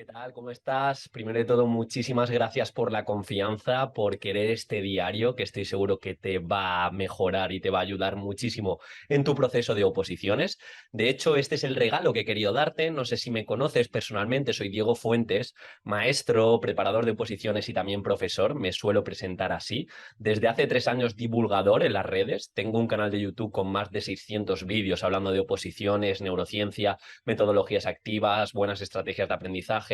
¿Qué tal? ¿Cómo estás? Primero de todo, muchísimas gracias por la confianza, por querer este diario, que estoy seguro que te va a mejorar y te va a ayudar muchísimo en tu proceso de oposiciones. De hecho, este es el regalo que he querido darte. No sé si me conoces personalmente, soy Diego Fuentes, maestro, preparador de oposiciones y también profesor. Me suelo presentar así. Desde hace 3 años divulgador en las redes. Tengo un canal de YouTube con más de 600 vídeos hablando de oposiciones, neurociencia, metodologías activas, buenas estrategias de aprendizaje,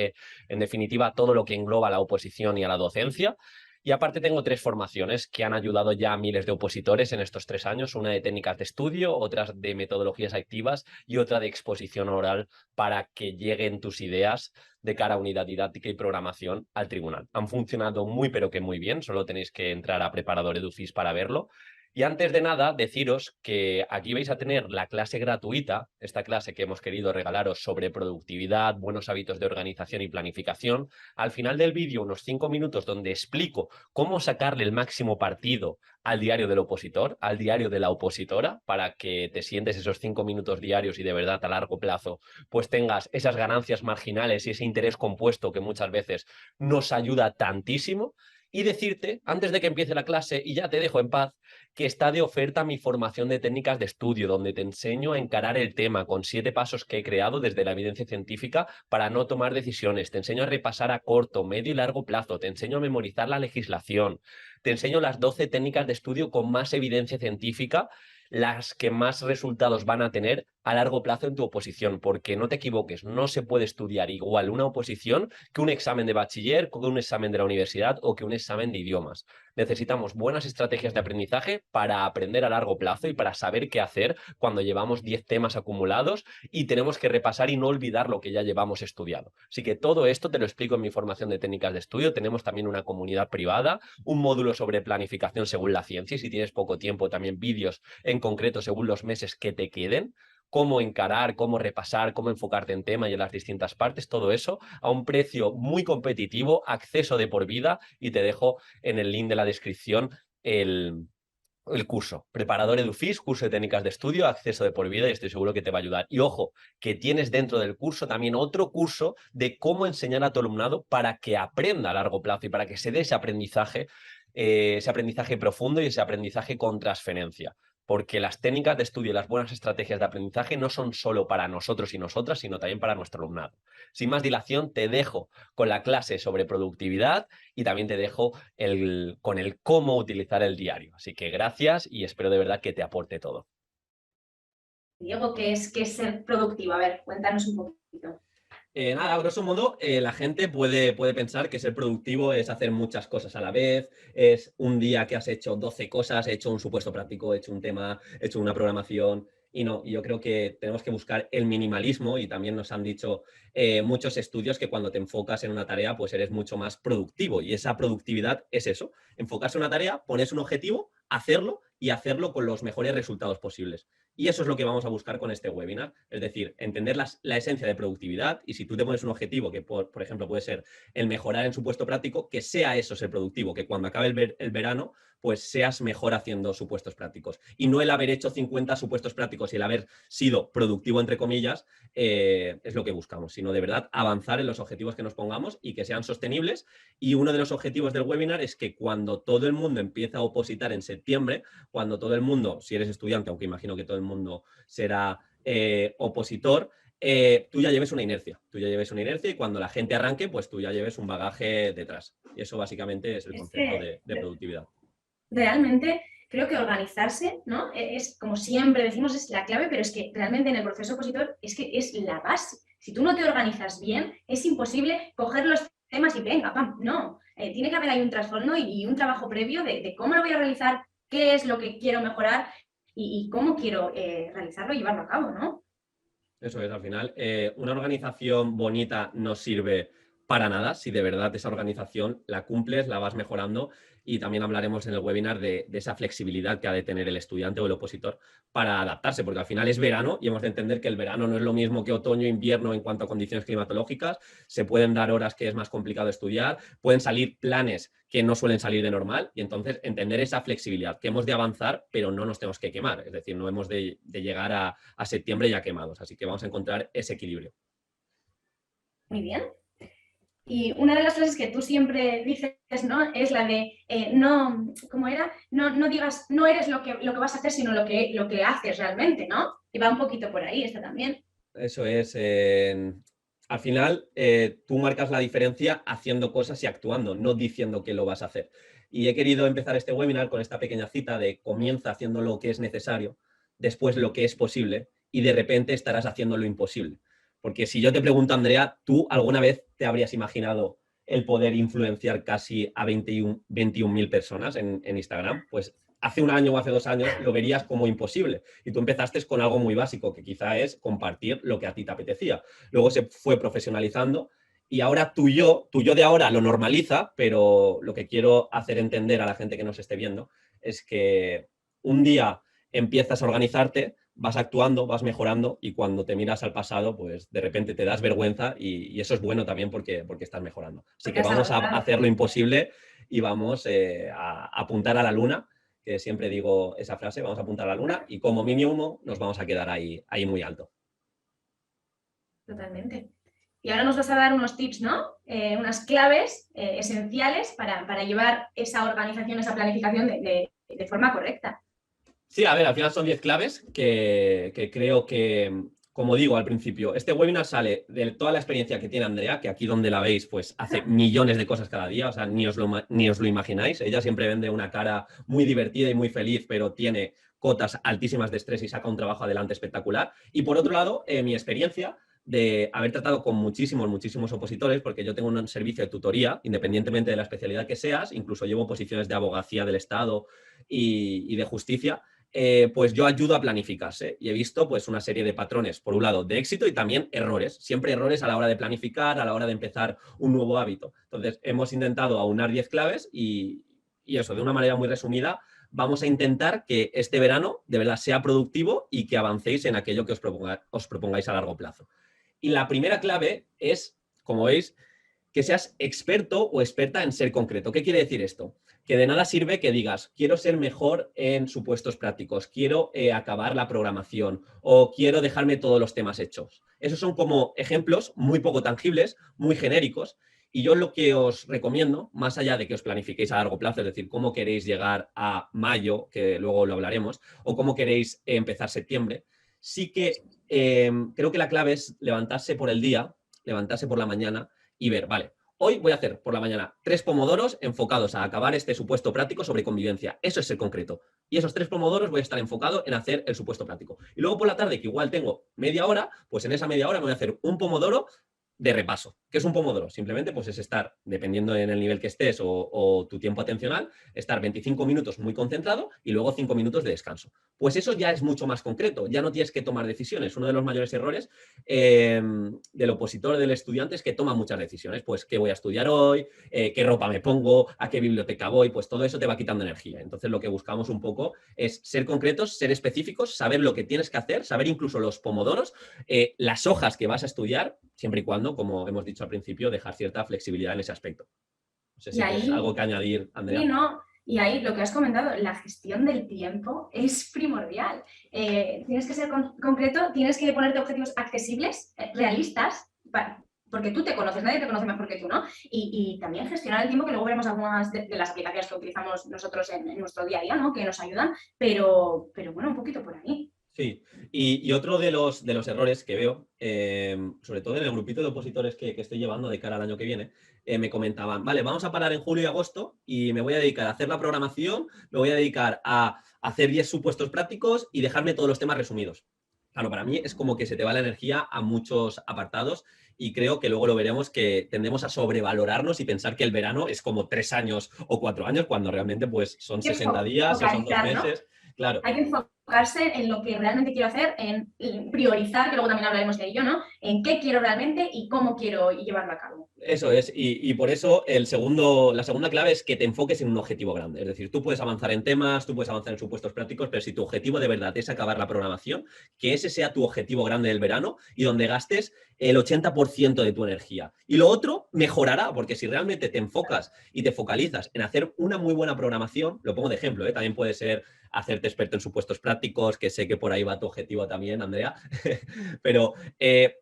en definitiva, todo lo que engloba a la oposición y a la docencia. Y aparte tengo 3 formaciones que han ayudado ya a miles de opositores en estos 3 años, una de técnicas de estudio, otras de metodologías activas y otra de exposición oral para que lleguen tus ideas de cara a unidad didáctica y programación al tribunal. Han funcionado muy pero que muy bien, solo tenéis que entrar a Preparador Edufis para verlo. Y antes de nada, deciros que aquí vais a tener la clase gratuita, esta clase que hemos querido regalaros sobre productividad, buenos hábitos de organización y planificación. Al final del vídeo, unos 5 minutos donde explico cómo sacarle el máximo partido al diario del opositor, al diario de la opositora, para que te sientes esos 5 minutos diarios y de verdad a largo plazo, pues tengas esas ganancias marginales y ese interés compuesto que muchas veces nos ayuda tantísimo. Y decirte, antes de que empiece la clase, y ya te dejo en paz, que está de oferta mi formación de técnicas de estudio, donde te enseño a encarar el tema con 7 pasos que he creado desde la evidencia científica para no tomar decisiones. Te enseño a repasar a corto, medio y largo plazo. Te enseño a memorizar la legislación. Te enseño las 12 técnicas de estudio con más evidencia científica, las que más resultados van a tener a largo plazo en tu oposición, porque no te equivoques, no se puede estudiar igual una oposición que un examen de bachiller, que un examen de la universidad o que un examen de idiomas. Necesitamos buenas estrategias de aprendizaje para aprender a largo plazo y para saber qué hacer cuando llevamos 10 temas acumulados y tenemos que repasar y no olvidar lo que ya llevamos estudiado. Así que todo esto te lo explico en mi formación de técnicas de estudio. Tenemos también una comunidad privada, un módulo sobre planificación según la ciencia y si tienes poco tiempo también vídeos en concreto según los meses que te queden, cómo encarar, cómo repasar, cómo enfocarte en tema y en las distintas partes, todo eso a un precio muy competitivo, acceso de por vida, y te dejo en el link de la descripción el curso. Preparador Edufis, curso de técnicas de estudio, acceso de por vida, y estoy seguro que te va a ayudar. Y ojo, que tienes dentro del curso también otro curso de cómo enseñar a tu alumnado para que aprenda a largo plazo y para que se dé ese aprendizaje profundo y ese aprendizaje con transferencia. Porque las técnicas de estudio y las buenas estrategias de aprendizaje no son solo para nosotros y nosotras, sino también para nuestro alumnado. Sin más dilación, te dejo con la clase sobre productividad y también te dejo con el cómo utilizar el diario. Así que gracias y espero de verdad que te aporte todo. Diego, ¿qué es ser productivo? A ver, cuéntanos un poquito. Nada, a grosso modo, la gente puede pensar que ser productivo es hacer muchas cosas a la vez, es un día que has hecho 12 cosas, he hecho un supuesto práctico, he hecho un tema, he hecho una programación, y no, yo creo que tenemos que buscar el minimalismo y también nos han dicho muchos estudios que cuando te enfocas en una tarea, pues eres mucho más productivo y esa productividad es eso, enfocarse en una tarea, pones un objetivo, hacerlo y hacerlo con los mejores resultados posibles. Y eso es lo que vamos a buscar con este webinar, es decir, entender la esencia de productividad y si tú te pones un objetivo que, por ejemplo, puede ser el mejorar en su puesto práctico, que sea eso ser productivo, que cuando acabe el verano, pues seas mejor haciendo supuestos prácticos. Y no el haber hecho 50 supuestos prácticos y el haber sido productivo, entre comillas, es lo que buscamos, sino de verdad avanzar en los objetivos que nos pongamos y que sean sostenibles. Y uno de los objetivos del webinar es que cuando todo el mundo empieza a opositar en septiembre, cuando todo el mundo, si eres estudiante, aunque imagino que todo el mundo será opositor, tú ya lleves una inercia. Tú ya lleves una inercia y cuando la gente arranque, pues tú ya lleves un bagaje detrás. Y eso básicamente es el Es concepto que de productividad. realmente creo que organizarse, ¿no? Es como siempre decimos, es la clave, pero es que realmente en el proceso opositor es que es la base. Si tú no te organizas bien, es imposible coger los temas y venga, pam, no. Tiene que haber ahí un trasfondo y un trabajo previo de cómo lo voy a realizar, qué es lo que quiero mejorar y cómo quiero realizarlo y llevarlo a cabo, ¿no? Eso es, al final, una organización bonita no sirve para nada si de verdad esa organización la cumples, la vas mejorando y también hablaremos en el webinar de esa flexibilidad que ha de tener el estudiante o el opositor para adaptarse, porque al final es verano y hemos de entender que el verano no es lo mismo que otoño e invierno en cuanto a condiciones climatológicas, se pueden dar horas que es más complicado estudiar, pueden salir planes que no suelen salir de normal y entonces entender esa flexibilidad, que hemos de avanzar pero no nos tenemos que quemar, es decir, no hemos de llegar a septiembre ya quemados, así que vamos a encontrar ese equilibrio. Muy bien. Y una de las frases que tú siempre dices, ¿no? Es la de no, ¿cómo era? No digas, no eres lo que vas a hacer, sino lo que haces realmente, ¿no? Y va un poquito por ahí, esta también. Eso es. Al final, tú marcas la diferencia haciendo cosas y actuando, no diciendo que lo vas a hacer. Y he querido empezar este webinar con esta pequeña cita de comienza haciendo lo que es necesario, después lo que es posible y de repente estarás haciendo lo imposible. Porque si yo te pregunto, Andrea, ¿tú alguna vez te habrías imaginado el poder influenciar casi a 21.000 personas en Instagram? Pues hace un año o hace 2 años lo verías como imposible. Y tú empezaste con algo muy básico, que quizá es compartir lo que a ti te apetecía. Luego se fue profesionalizando y ahora tu yo de ahora lo normaliza, pero lo que quiero hacer entender a la gente que nos esté viendo es que un día empiezas a organizarte, vas actuando, vas mejorando y cuando te miras al pasado, pues de repente te das vergüenza y eso es bueno también porque estás mejorando. Así Porque que has vamos a avanzado. hacer lo imposible y vamos a apuntar a la luna, que siempre digo esa frase, vamos a apuntar a la luna y como mínimo nos vamos a quedar ahí muy alto. Totalmente. Y ahora nos vas a dar unos tips, ¿no? Unas claves esenciales para llevar esa organización, esa planificación de forma correcta. Sí, a ver, al final son 10 claves que creo que, como digo al principio, este webinar sale de toda la experiencia que tiene Andrea, que aquí donde la veis, pues hace millones de cosas cada día, o sea, ni os lo imagináis. Ella siempre vende una cara muy divertida y muy feliz, pero tiene cotas altísimas de estrés y saca un trabajo adelante espectacular. Y por otro lado, mi experiencia de haber tratado con muchísimos opositores, porque yo tengo un servicio de tutoría, independientemente de la especialidad que seas, incluso llevo posiciones de abogacía del Estado y de justicia. Pues yo ayudo a planificarse y he visto pues una serie de patrones, por un lado, de éxito y también errores, siempre errores a la hora de planificar, a la hora de empezar un nuevo hábito. Entonces, hemos intentado aunar 10 claves y eso, de una manera muy resumida, vamos a intentar que este verano de verdad sea productivo y que avancéis en aquello que os propongáis a largo plazo. Y la primera clave es, como veis, que seas experto o experta en ser concreto. ¿Qué quiere decir esto? Que de nada sirve que digas, quiero ser mejor en supuestos prácticos, quiero acabar la programación o quiero dejarme todos los temas hechos. Esos son como ejemplos muy poco tangibles, muy genéricos. Y yo lo que os recomiendo, más allá de que os planifiquéis a largo plazo, es decir, cómo queréis llegar a mayo, que luego lo hablaremos, o cómo queréis empezar septiembre, sí que creo que la clave es levantarse por el día, levantarse por la mañana y ver, vale, hoy voy a hacer por la mañana 3 pomodoros enfocados a acabar este supuesto práctico sobre convivencia. Eso es el concreto. Y esos 3 pomodoros voy a estar enfocado en hacer el supuesto práctico. Y luego por la tarde, que igual tengo media hora, pues en esa media hora me voy a hacer un pomodoro de repaso. ¿Qué es un pomodoro? Simplemente pues es estar, dependiendo en el nivel que estés o tu tiempo atencional, estar 25 minutos muy concentrado y luego 5 minutos de descanso. Pues eso ya es mucho más concreto, ya no tienes que tomar decisiones. Uno de los mayores errores del opositor, del estudiante, es que toma muchas decisiones. Pues qué voy a estudiar hoy, qué ropa me pongo, a qué biblioteca voy, pues todo eso te va quitando energía. Entonces lo que buscamos un poco es ser concretos, ser específicos, saber lo que tienes que hacer, saber incluso los pomodoros, las hojas que vas a estudiar, siempre y cuando, como hemos dicho al principio, dejar cierta flexibilidad en ese aspecto. No sé Y si tienes ahí, algo que añadir, Andrea. sí, ¿no? Y ahí lo que has comentado, la gestión del tiempo es primordial. Tienes que ser concreto, tienes que ponerte objetivos accesibles, realistas, porque tú te conoces, nadie te conoce mejor que tú, ¿no? Y también gestionar el tiempo, que luego veremos algunas de las aplicaciones que utilizamos nosotros en nuestro día a día, ¿no? Que nos ayudan, pero bueno, un poquito por ahí. Sí, y otro de los errores que veo, sobre todo en el grupito de opositores que estoy llevando de cara al año que viene, me comentaban, vale, vamos a parar en julio y agosto y me voy a dedicar a hacer la programación, me voy a dedicar a hacer 10 supuestos prácticos y dejarme todos los temas resumidos. Claro, para mí es como que se te va la energía a muchos apartados y creo que luego lo veremos que tendemos a sobrevalorarnos y pensar que el verano es como 3 años o 4 años, cuando realmente pues son Hay que 60 días o son 2 focalizar, ¿no? meses. Claro. Hay que enfocarse en lo que realmente quiero hacer, en priorizar, que luego también hablaremos de ello, ¿no? En qué quiero realmente y cómo quiero llevarlo a cabo. Eso es, y por eso la segunda clave es que te enfoques en un objetivo grande. Es decir, tú puedes avanzar en temas, tú puedes avanzar en supuestos prácticos, pero si tu objetivo de verdad es acabar la programación, que ese sea tu objetivo grande del verano y donde gastes el 80% de tu energía. Y lo otro mejorará, porque si realmente te enfocas y te focalizas en hacer una muy buena programación, lo pongo de ejemplo, también puede ser hacerte experto en supuestos prácticos, que sé que por ahí va tu objetivo también, Andrea, pero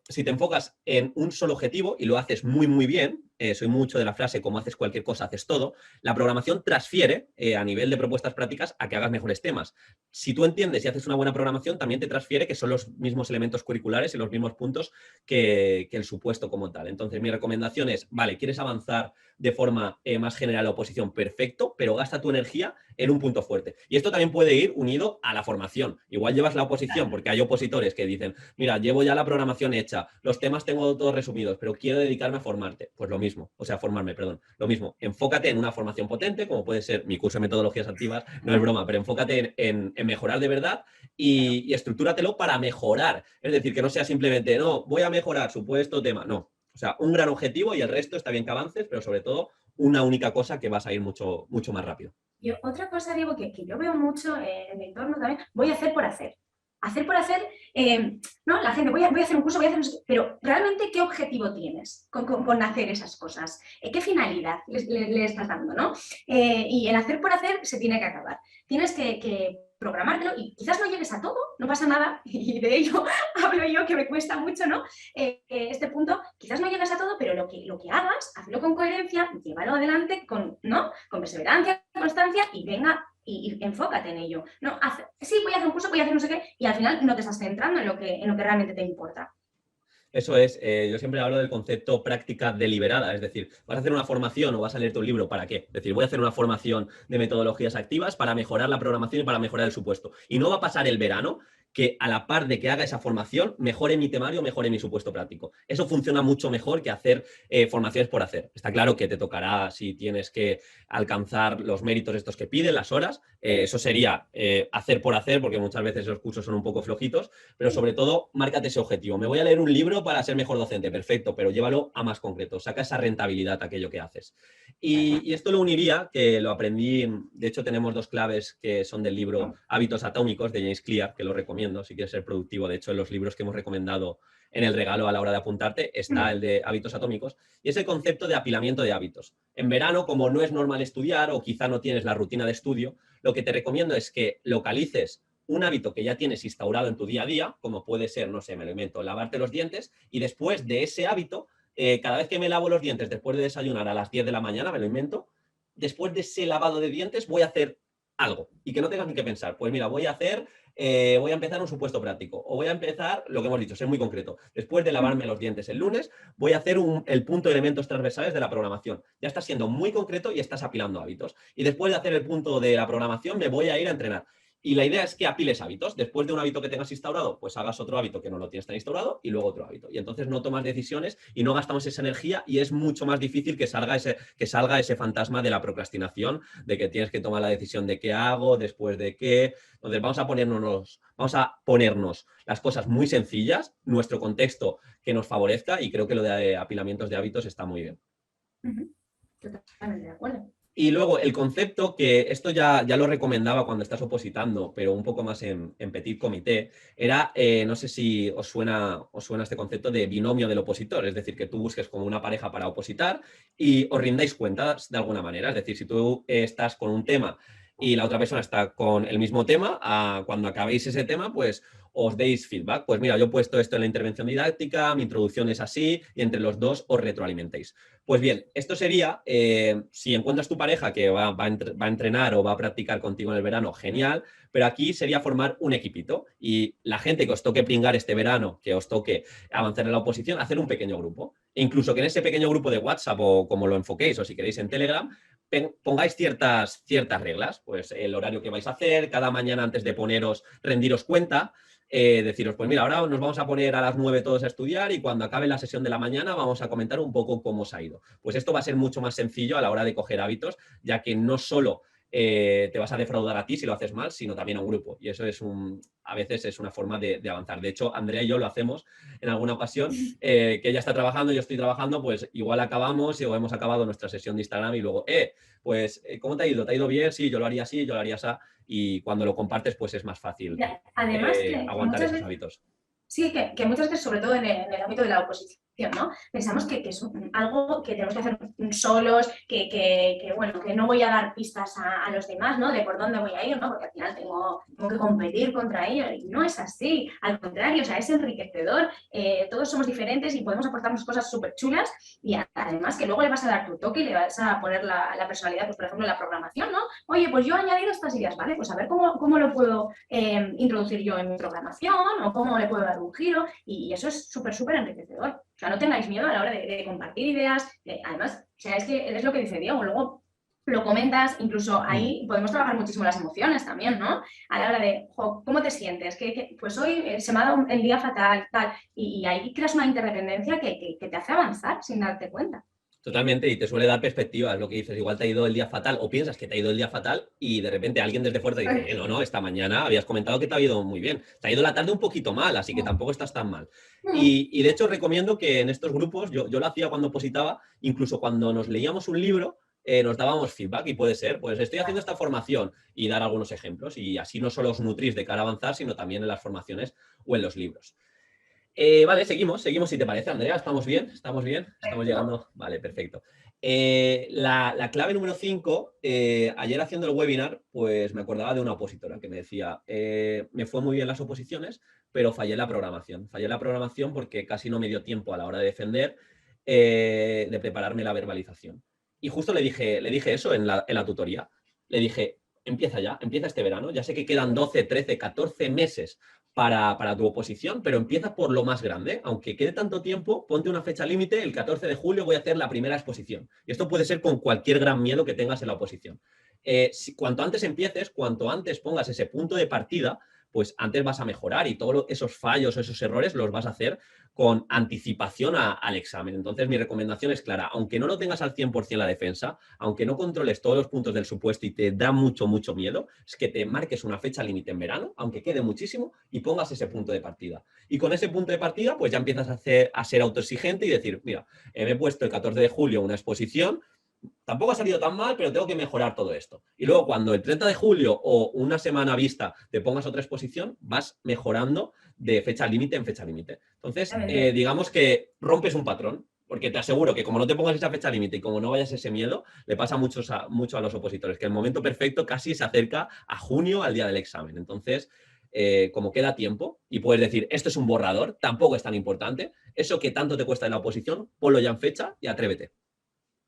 si te enfocas en un solo objetivo y lo haces muy bien, soy mucho de la frase, como haces cualquier cosa, haces todo. La programación transfiere a nivel de propuestas prácticas a que hagas mejores temas. Si tú entiendes y haces una buena programación, también te transfiere que son los mismos elementos curriculares y los mismos puntos que el supuesto como tal. Entonces, mi recomendación es, vale, ¿quieres avanzar de forma más general a oposición? Perfecto, pero gasta tu energía en un punto fuerte. Y esto también puede ir unido a la formación. Igual llevas la oposición, porque hay opositores que dicen, mira, llevo ya la programación hecha, los temas tengo todos resumidos, pero quiero dedicarme a formarte. Pues lo mismo, o sea, formarme, perdón. Lo mismo, enfócate en una formación potente, como puede ser mi curso de metodologías activas, no es broma, pero enfócate en mejorar de verdad y estructúratelo para mejorar. Es decir, que no sea simplemente, no, voy a mejorar supuesto tema, no. O sea, un gran objetivo y el resto está bien que avances, pero sobre todo una única cosa que vas a ir mucho, mucho más rápido. Yo, otra cosa, Diego, que yo veo mucho en mi entorno también, voy a hacer por hacer. Hacer por hacer, ¿no? La gente, voy a hacer un curso, voy a hacer un... Pero realmente, ¿qué objetivo tienes con hacer esas cosas? ¿Qué finalidad le estás dando, no? Y el hacer por hacer se tiene que acabar. Tienes que programártelo y quizás no llegues a todo, no pasa nada, y de ello hablo yo que me cuesta mucho, ¿no? Este punto, quizás no llegues a todo, pero lo que hagas, hazlo con coherencia, llévalo adelante con, ¿no? Con perseverancia, constancia y venga y enfócate en ello. No, sí, voy a hacer un curso, voy a hacer no sé qué, y al final no te estás centrando en lo que realmente te importa. Eso es, yo siempre hablo del concepto práctica deliberada, es decir, vas a hacer una formación o vas a leerte un libro, ¿para qué? Es decir, voy a hacer una formación de metodologías activas para mejorar la programación y para mejorar el supuesto. Y no va a pasar el verano que a la par de que haga esa formación, mejore mi temario, mejore mi supuesto práctico. Eso funciona mucho mejor que hacer formaciones por hacer. Está claro que te tocará si tienes que alcanzar los méritos estos que piden, las horas, eso sería hacer por hacer, porque muchas veces los cursos son un poco flojitos, pero sobre todo, márcate ese objetivo. Me voy a leer un libro para ser mejor docente, perfecto, pero llévalo a más concreto, saca esa rentabilidad a aquello que haces. Y esto lo uniría, que lo aprendí, de hecho tenemos dos claves que son del libro Hábitos Atómicos de James Clear, que lo recomiendo si quieres ser productivo. De hecho, en los libros que hemos recomendado en el regalo a la hora de apuntarte está el de Hábitos Atómicos, y es el concepto de apilamiento de hábitos. En verano, como no es normal estudiar o quizá no tienes la rutina de estudio, lo que te recomiendo es que localices un hábito que ya tienes instaurado en tu día a día, como puede ser, no sé, me lo invento, lavarte los dientes, y después de ese hábito, cada vez que me lavo los dientes después de desayunar a las 10 de la mañana, me lo invento, después de ese lavado de dientes voy a hacer algo y que no tengas ni que pensar. Pues mira, voy a empezar un supuesto práctico o voy a empezar lo que hemos dicho, ser muy concreto. Después de lavarme los dientes el lunes, voy a hacer el punto de elementos transversales de la programación. Ya estás siendo muy concreto y estás apilando hábitos. Y después de hacer el punto de la programación, me voy a ir a entrenar. Y la idea es que apiles hábitos. Después de un hábito que tengas instaurado, pues hagas otro hábito que no lo tienes tan instaurado y luego otro hábito. Y entonces no tomas decisiones y no gastamos esa energía y es mucho más difícil que salga ese fantasma de la procrastinación, de que tienes que tomar la decisión de qué hago, después de qué. Entonces vamos a ponernos las cosas muy sencillas, nuestro contexto que nos favorezca, y creo que lo de apilamientos de hábitos está muy bien. Totalmente de acuerdo. Y luego el concepto, que esto ya lo recomendaba cuando estás opositando, pero un poco más en petit comité, era, no sé si os suena este concepto de binomio del opositor, es decir, que tú busques como una pareja para opositar y os rindáis cuentas de alguna manera. Es decir, si tú estás con un tema y la otra persona está con el mismo tema, cuando acabéis ese tema, pues os deis feedback. Pues mira, yo he puesto esto en la intervención didáctica, mi introducción es así, y entre los dos os retroalimentéis. Pues bien, esto sería, si encuentras tu pareja que va a entrenar o va a practicar contigo en el verano, genial, pero aquí sería formar un equipito y la gente que os toque pringar este verano, que os toque avanzar en la oposición, hacer un pequeño grupo. E incluso que en ese pequeño grupo de WhatsApp o como lo enfoquéis o si queréis en Telegram, pongáis ciertas reglas, pues el horario que vais a hacer, cada mañana antes de poneros, rendiros cuenta, deciros, pues mira, ahora nos vamos a poner a las 9 todos a estudiar y cuando acabe la sesión de la mañana vamos a comentar un poco cómo os ha ido. Pues esto va a ser mucho más sencillo a la hora de coger hábitos, ya que no solo te vas a defraudar a ti si lo haces mal, sino también a un grupo. Y eso a veces es una forma de avanzar. De hecho, Andrea y yo lo hacemos en alguna ocasión, que ella está trabajando, yo estoy trabajando, pues igual acabamos o hemos acabado nuestra sesión de Instagram y luego, pues, ¿cómo te ha ido? ¿Te ha ido bien? Sí, yo lo haría así, yo lo haría así. Y cuando lo compartes, pues es más fácil Además, que aguantar muchas esos veces, hábitos. sí, que muchas veces, sobre todo en el ámbito de la oposición, ¿no? Pensamos que es algo que tenemos que hacer solos, bueno, que no voy a dar pistas a los demás, ¿no? De por dónde voy a ir, ¿no? Porque al final tengo que competir contra ellos. Y no es así, al contrario, o sea, es enriquecedor. Todos somos diferentes y podemos aportarnos cosas súper chulas y además que luego le vas a dar tu toque y le vas a poner la personalidad, pues por ejemplo, la programación, ¿no? Oye, pues yo he añadido estas ideas, ¿vale? Pues a ver cómo lo puedo introducir yo en mi programación o cómo le puedo dar un giro y eso es súper enriquecedor. O sea, no tengáis miedo a la hora de compartir ideas. Además, o sea, es que es lo que dice Diego, luego lo comentas, incluso ahí podemos trabajar muchísimo las emociones también, ¿no? A la hora de, ¿cómo te sientes? Pues hoy se me ha dado el día fatal, tal. Y ahí creas una interdependencia que te hace avanzar sin darte cuenta. Totalmente, y te suele dar perspectiva, es lo que dices, igual te ha ido el día fatal o piensas que te ha ido el día fatal y de repente alguien desde fuera te dice, no, esta mañana habías comentado que te ha ido muy bien, te ha ido la tarde un poquito mal, así que tampoco estás tan mal. Y de hecho recomiendo que en estos grupos, yo lo hacía cuando opositaba, incluso cuando nos leíamos un libro, nos dábamos feedback y puede ser, pues estoy haciendo esta formación y dar algunos ejemplos y así no solo os nutrís de cara a avanzar, sino también en las formaciones o en los libros. Vale, seguimos, si te parece, Andrea. ¿Estamos bien? ¿Estamos bien? ¿Estamos llegando? Vale, perfecto. La clave número 5, ayer haciendo el webinar, pues me acordaba de una opositora que me decía, me fue muy bien las oposiciones, pero fallé la programación. Fallé la programación porque casi no me dio tiempo a la hora de defender, de prepararme la verbalización. Y justo le dije eso en la tutoría. Le dije, empieza ya, empieza este verano. Ya sé que quedan 12, 13, 14 meses para tu oposición, pero empieza por lo más grande. Aunque quede tanto tiempo, ponte una fecha límite, el 14 de julio voy a hacer la primera exposición. Y esto puede ser con cualquier gran miedo que tengas en la oposición. Cuanto antes empieces, cuanto antes pongas ese punto de partida, pues antes vas a mejorar y todos esos fallos o esos errores los vas a hacer con anticipación al examen. Entonces, mi recomendación es clara. Aunque no lo tengas al 100% la defensa, aunque no controles todos los puntos del supuesto y te da mucho miedo, es que te marques una fecha límite en verano, aunque quede muchísimo, y pongas ese punto de partida. Y con ese punto de partida, pues ya empiezas a ser autoexigente y decir, mira, me he puesto el 14 de julio una exposición, tampoco ha salido tan mal, pero tengo que mejorar todo esto. Y luego cuando el 30 de julio o una semana vista te pongas otra exposición, vas mejorando de fecha límite en fecha límite. Entonces, digamos que rompes un patrón, porque te aseguro que como no te pongas esa fecha límite y como no vayas ese miedo, le pasa mucho a los opositores, que el momento perfecto casi se acerca a junio, al día del examen. Entonces, como queda tiempo y puedes decir, esto es un borrador, tampoco es tan importante, eso que tanto te cuesta en la oposición, ponlo ya en fecha y atrévete.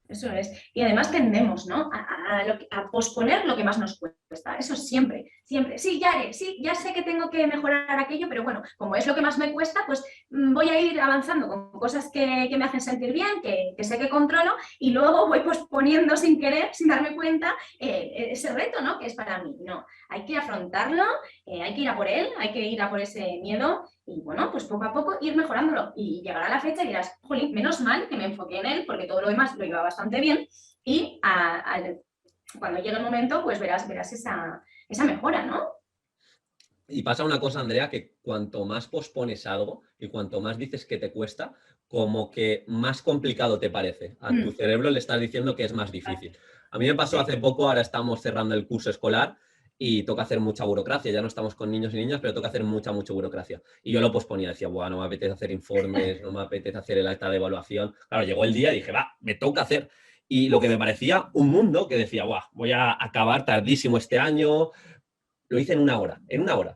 Eso es. Y además tendemos, ¿no? A posponer lo que más nos cuesta. Eso siempre. Sí, ya haré, sí, ya sé que tengo que mejorar aquello, pero bueno, como es lo que más me cuesta, pues voy a ir avanzando con cosas que me hacen sentir bien, que sé que controlo, y luego voy posponiendo sin querer, sin darme cuenta, ese reto, ¿no? Que es para mí. No, hay que afrontarlo, hay que ir a por él, hay que ir a por ese miedo y bueno, pues poco a poco ir mejorándolo y llegará la fecha y dirás, jolín, menos mal que me enfoqué en él porque todo lo demás lo iba bastante bien y cuando llegue el momento pues verás esa mejora, ¿no? Y pasa una cosa, Andrea, que cuanto más pospones algo y cuanto más dices que te cuesta, como que más complicado te parece. A tu cerebro le estás diciendo que es más difícil. A mí me pasó hace poco, ahora estamos cerrando el curso escolar y toca hacer mucha burocracia. Ya no estamos con niños y niñas, pero toca hacer mucha burocracia. Y yo lo posponía, decía, bueno, no me apetece hacer informes, no me apetece hacer el acta de evaluación. Claro, llegó el día y dije, va, me toca hacer. Y lo que me parecía un mundo que decía, guau, voy a acabar tardísimo este año. Lo hice en una hora.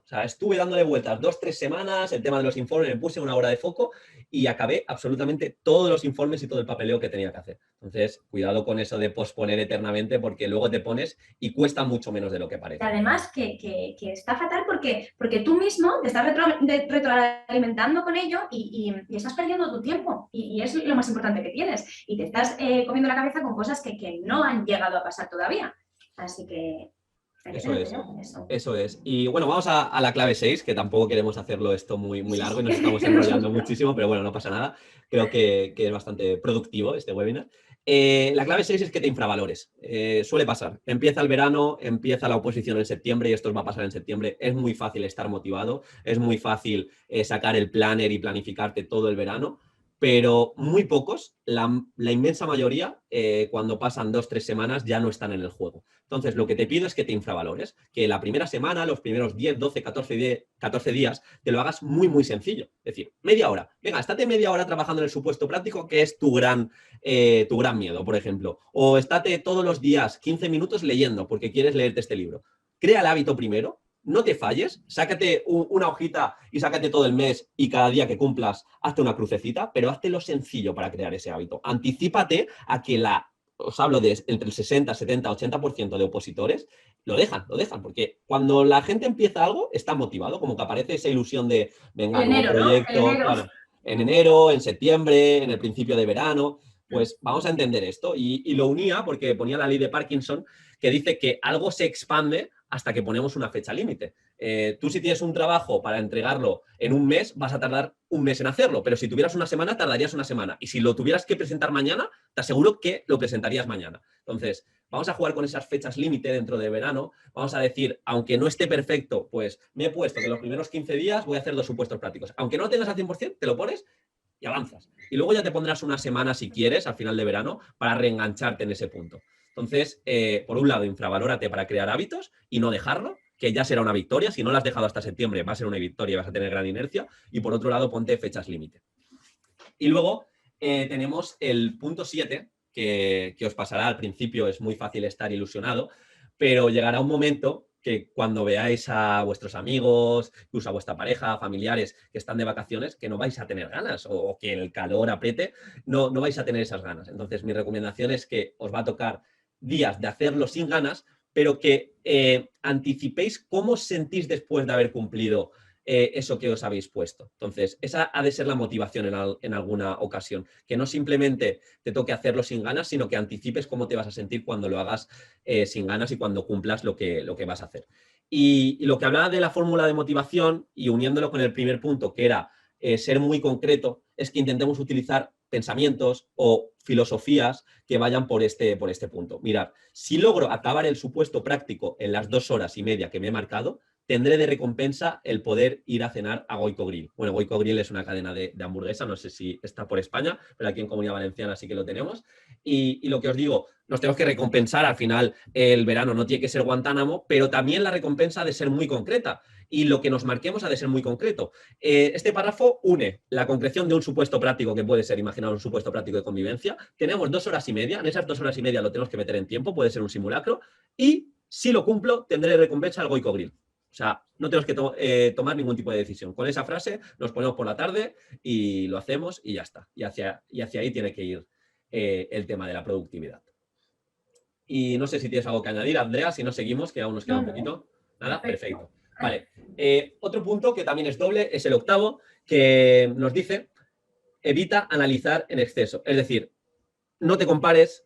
O sea, estuve dándole vueltas 2, 3 semanas, el tema de los informes, me puse una hora de foco y acabé absolutamente todos los informes y todo el papeleo que tenía que hacer. Entonces, cuidado con eso de posponer eternamente porque luego te pones y cuesta mucho menos de lo que parece. Además, que está fatal porque tú mismo te estás retroalimentando con ello y estás perdiendo tu tiempo y es lo más importante que tienes. Y te estás comiendo la cabeza con cosas que no han llegado a pasar todavía. Así que... Eso es. Y bueno, vamos a la clave 6, que tampoco queremos hacerlo esto muy largo y nos estamos enrollando muchísimo, pero bueno, no pasa nada. Creo que es bastante productivo este webinar. La clave 6 es que te infravalores. Suele pasar. Empieza el verano, empieza la oposición en septiembre y esto os va a pasar en septiembre. Es muy fácil estar motivado, es muy fácil sacar el planner y planificarte todo el verano. pero muy pocos, la inmensa mayoría, cuando pasan 2 o 3 semanas ya no están en el juego. Entonces, lo que te pido es que te infravalores, que la primera semana, los primeros 10, 12, 14 días, te lo hagas muy, muy sencillo. Es decir, media hora. Venga, estate media hora trabajando en el supuesto práctico, que es tu gran miedo, por ejemplo. O estate todos los días 15 minutos leyendo, porque quieres leerte este libro. Crea el hábito primero, no te falles, sácate una hojita y sácate todo el mes y cada día que cumplas hazte una crucecita, pero hazte lo sencillo para crear ese hábito. Anticípate a que os hablo de entre el 60, 70, 80% de opositores lo dejan, porque cuando la gente empieza algo está motivado, como que aparece esa ilusión de, venga, El nuevo enero, ¿no? El proyecto, enero. claro, en enero, en septiembre, en el principio de verano, pues vamos a entender esto. Y lo unía porque ponía la ley de Parkinson que dice que algo se expande hasta que ponemos una fecha límite. Tú si tienes un trabajo para entregarlo en un mes, vas a tardar un mes en hacerlo, pero si tuvieras una semana, tardarías una semana. Y si lo tuvieras que presentar mañana, te aseguro que lo presentarías mañana. Entonces, vamos a jugar con esas fechas límite dentro de verano. Vamos a decir, aunque no esté perfecto, pues me he puesto que los primeros 15 días voy a hacer 2 supuestos prácticos. Aunque no lo tengas al 100%, te lo pones y avanzas. Y luego ya te pondrás una semana, si quieres, al final de verano, para reengancharte en ese punto. Entonces, por un lado, infravalórate para crear hábitos y no dejarlo, que ya será una victoria. Si no lo has dejado hasta septiembre, va a ser una victoria y vas a tener gran inercia. Y por otro lado, ponte fechas límite. Y luego tenemos el punto 7, que os pasará al principio, es muy fácil estar ilusionado, pero llegará un momento que cuando veáis a vuestros amigos, incluso a vuestra pareja, familiares que están de vacaciones, que no vais a tener ganas o que el calor apriete, no vais a tener esas ganas. Entonces, mi recomendación es que os va a tocar días de hacerlo sin ganas, pero que anticipéis cómo os sentís después de haber cumplido eso que os habéis puesto. Entonces, esa ha de ser la motivación en alguna ocasión, que no simplemente te toque hacerlo sin ganas, sino que anticipes cómo te vas a sentir cuando lo hagas sin ganas y cuando cumplas lo que vas a hacer. Y lo que hablaba de la fórmula de motivación y uniéndolo con el primer punto, que era ser muy concreto, es que intentemos utilizar pensamientos o filosofías que vayan por este punto. Mirad, si logro acabar el supuesto práctico en las 2 horas y media que me he marcado, tendré de recompensa el poder ir a cenar a Goico Grill. Bueno, Goico Grill es una cadena de hamburguesa, no sé si está por España, pero aquí en Comunidad Valenciana sí que lo tenemos. Y lo que os digo, nos tenemos que recompensar. Al final, el verano no tiene que ser Guantánamo, pero también la recompensa ha de ser muy concreta. Y lo que nos marquemos ha de ser muy concreto. Este párrafo une la concreción de un supuesto práctico, que puede ser, imaginar un supuesto práctico de convivencia. Tenemos 2 horas y media, en esas 2 horas y media lo tenemos que meter en tiempo, puede ser un simulacro, y si lo cumplo, tendré recompensa al Goico Grill. O sea, no tenemos que tomar ningún tipo de decisión. Con esa frase nos ponemos por la tarde y lo hacemos y ya está. Y hacia ahí tiene que ir el tema de la productividad. Y no sé si tienes algo que añadir, Andrea, si no seguimos, que aún nos queda un poquito. Nada, perfecto. Vale. Otro punto que también es doble es el octavo, que nos dice, evita analizar en exceso. Es decir, no te compares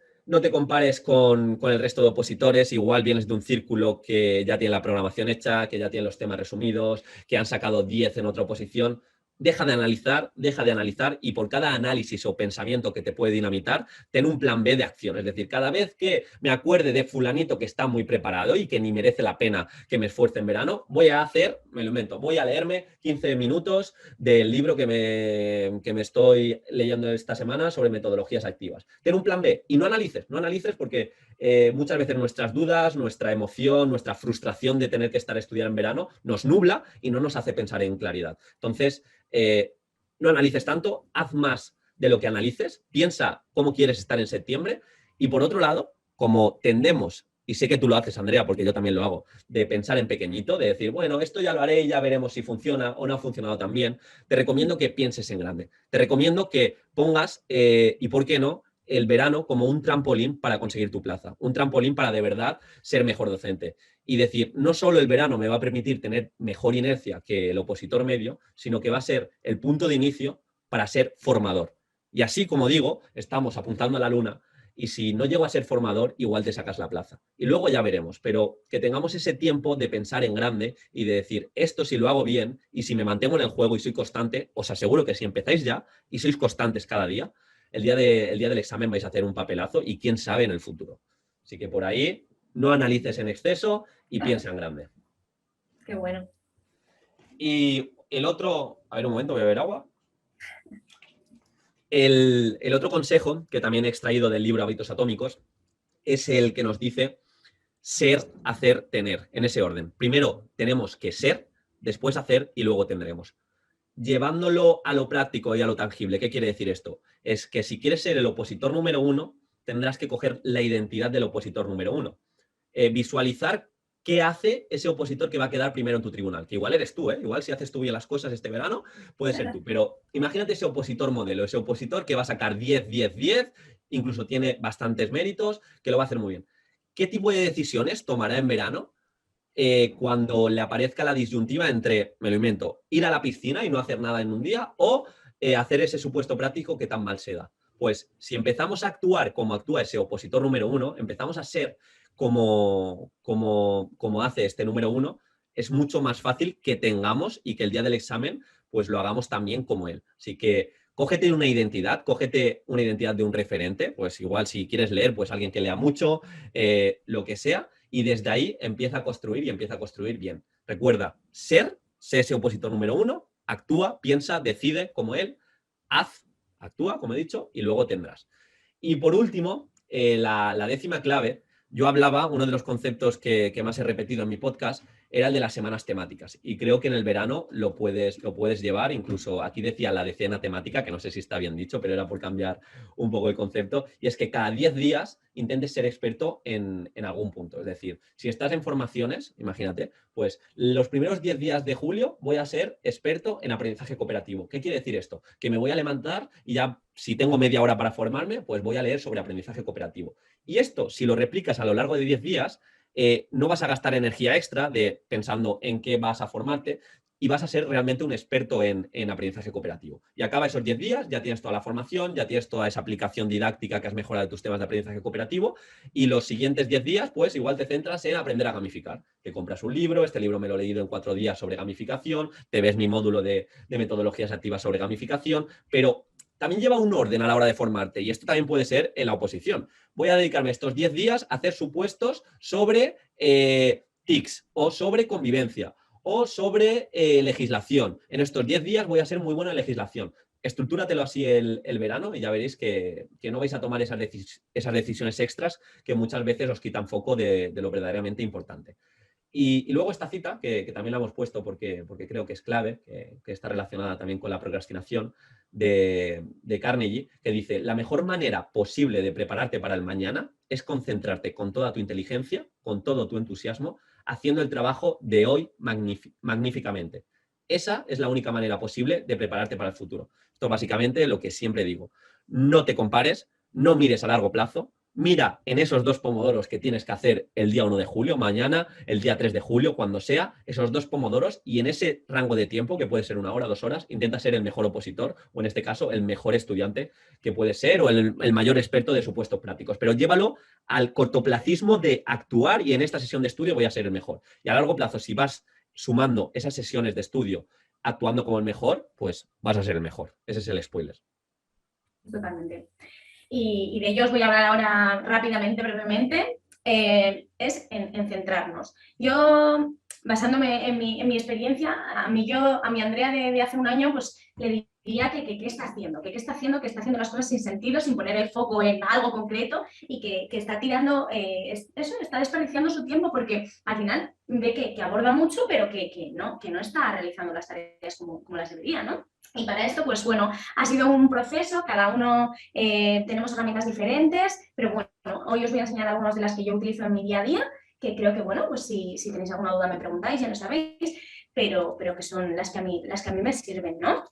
con el resto de opositores. Igual vienes de un círculo que ya tiene la programación hecha, que ya tiene los temas resumidos, que han sacado 10 en otra oposición. Deja de analizar y por cada análisis o pensamiento que te puede dinamitar, ten un plan B de acción. Es decir, cada vez que me acuerde de fulanito que está muy preparado y que ni merece la pena que me esfuerce en verano, voy a leerme 15 minutos del libro que me estoy leyendo esta semana sobre metodologías activas. Ten un plan B y no analices porque muchas veces nuestras dudas, nuestra emoción, nuestra frustración de tener que estar estudiando en verano nos nubla y no nos hace pensar en claridad. Entonces, no analices tanto, haz más de lo que analices, piensa cómo quieres estar en septiembre y por otro lado, como tendemos, y sé que tú lo haces, Andrea, porque yo también lo hago, de pensar en pequeñito, de decir, bueno, esto ya lo haré y ya veremos si funciona o no ha funcionado tan bien, te recomiendo que pienses en grande. Te recomiendo que pongas, y por qué no, el verano como un trampolín para conseguir tu plaza, un trampolín para de verdad ser mejor docente. Y decir, no solo el verano me va a permitir tener mejor inercia que el opositor medio, sino que va a ser el punto de inicio para ser formador. Y así, como digo, estamos apuntando a la luna y si no llego a ser formador, igual te sacas la plaza. Y luego ya veremos, pero que tengamos ese tiempo de pensar en grande y de decir, esto si lo hago bien y si me mantengo en el juego y soy constante, os aseguro que si empezáis ya y sois constantes cada día, el día del examen vais a hacer un papelazo y quién sabe en el futuro. Así que por ahí no analices en exceso y piensa en grande. Qué bueno. Y el otro, a ver un momento, voy a beber agua. El otro consejo que también he extraído del libro Hábitos Atómicos es el que nos dice ser, hacer, tener, en ese orden. Primero tenemos que ser, después hacer y luego tendremos. Llevándolo a lo práctico y a lo tangible, ¿qué quiere decir esto? Es que si quieres ser el opositor número 1, tendrás que coger la identidad del opositor número 1. Visualizar qué hace ese opositor que va a quedar primero en tu tribunal, que igual eres tú, ¿eh? Igual si haces tú bien las cosas este verano, puede ser tú, pero imagínate ese opositor modelo, ese opositor que va a sacar 10, 10, 10, incluso tiene bastantes méritos, que lo va a hacer muy bien. ¿Qué tipo de decisiones tomará en verano cuando le aparezca la disyuntiva entre, me lo invento, ir a la piscina y no hacer nada en un día o hacer ese supuesto práctico que tan mal se da? Pues si empezamos a actuar como actúa ese opositor número 1, empezamos a ser como hace este número 1, es mucho más fácil que tengamos y que el día del examen pues lo hagamos también como él. Así que cógete una identidad de un referente, pues igual si quieres leer, pues alguien que lea mucho, lo que sea, y desde ahí empieza a construir y empieza a construir bien. Recuerda, sé ese opositor número 1, actúa, piensa, decide como él, actúa, como he dicho, y luego tendrás. Y por último, la décima clave, yo hablaba, uno de los conceptos que más he repetido en mi podcast era el de las semanas temáticas. Y creo que en el verano lo puedes llevar, incluso aquí decía la decena temática, que no sé si está bien dicho, pero era por cambiar un poco el concepto. Y es que cada 10 días intentes ser experto en algún punto. Es decir, si estás en formaciones, imagínate, pues los primeros 10 días de julio voy a ser experto en aprendizaje cooperativo. ¿Qué quiere decir esto? Que me voy a levantar y ya, si tengo media hora para formarme, pues voy a leer sobre aprendizaje cooperativo. Y esto, si lo replicas a lo largo de 10 días, no vas a gastar energía extra pensando en qué vas a formarte y vas a ser realmente un experto en aprendizaje cooperativo. Y acaba esos 10 días, ya tienes toda la formación, ya tienes toda esa aplicación didáctica que has mejorado de tus temas de aprendizaje cooperativo y los siguientes 10 días, pues igual te centras en aprender a gamificar. Te compras un libro, este libro me lo he leído en 4 días sobre gamificación, te ves mi módulo de metodologías activas sobre gamificación, pero también lleva un orden a la hora de formarte y esto también puede ser en la oposición. Voy a dedicarme estos 10 días a hacer supuestos sobre TICs o sobre convivencia o sobre legislación. En estos 10 días voy a ser muy bueno en legislación. Estructúratelo así el verano y ya veréis que no vais a tomar esas decisiones extras que muchas veces os quitan foco de lo verdaderamente importante. Y luego esta cita, que también la hemos puesto porque creo que es clave, que está relacionada también con la procrastinación de Carnegie, que dice, la mejor manera posible de prepararte para el mañana es concentrarte con toda tu inteligencia, con todo tu entusiasmo, haciendo el trabajo de hoy magníficamente. Esa es la única manera posible de prepararte para el futuro. Esto es básicamente lo que siempre digo. No te compares, no mires a largo plazo, mira en esos 2 pomodoros que tienes que hacer el día 1 de julio, mañana, el día 3 de julio, cuando sea, esos 2 pomodoros y en ese rango de tiempo, que puede ser 1 hora, 2 horas, intenta ser el mejor opositor o en este caso el mejor estudiante que puede ser o el mayor experto de supuestos prácticos. Pero llévalo al cortoplacismo de actuar y en esta sesión de estudio voy a ser el mejor. Y a largo plazo, si vas sumando esas sesiones de estudio actuando como el mejor, pues vas a ser el mejor. Ese es el spoiler. Totalmente. Y de ello os voy a hablar ahora rápidamente, brevemente, es en centrarnos. Yo, basándome en mi experiencia, a mi Andrea de hace un año, pues le diría que qué está haciendo, que está haciendo las cosas sin sentido, sin poner el foco en algo concreto y que está tirando, está desperdiciando su tiempo porque al final ve que aborda mucho, pero que no está realizando las tareas como las debería, ¿no? Y para esto, pues bueno, ha sido un proceso, cada uno tenemos herramientas diferentes, pero bueno, hoy os voy a enseñar algunas de las que yo utilizo en mi día a día, que creo que, bueno, pues si tenéis alguna duda me preguntáis, ya lo sabéis, pero que son las que a mí me sirven, ¿no?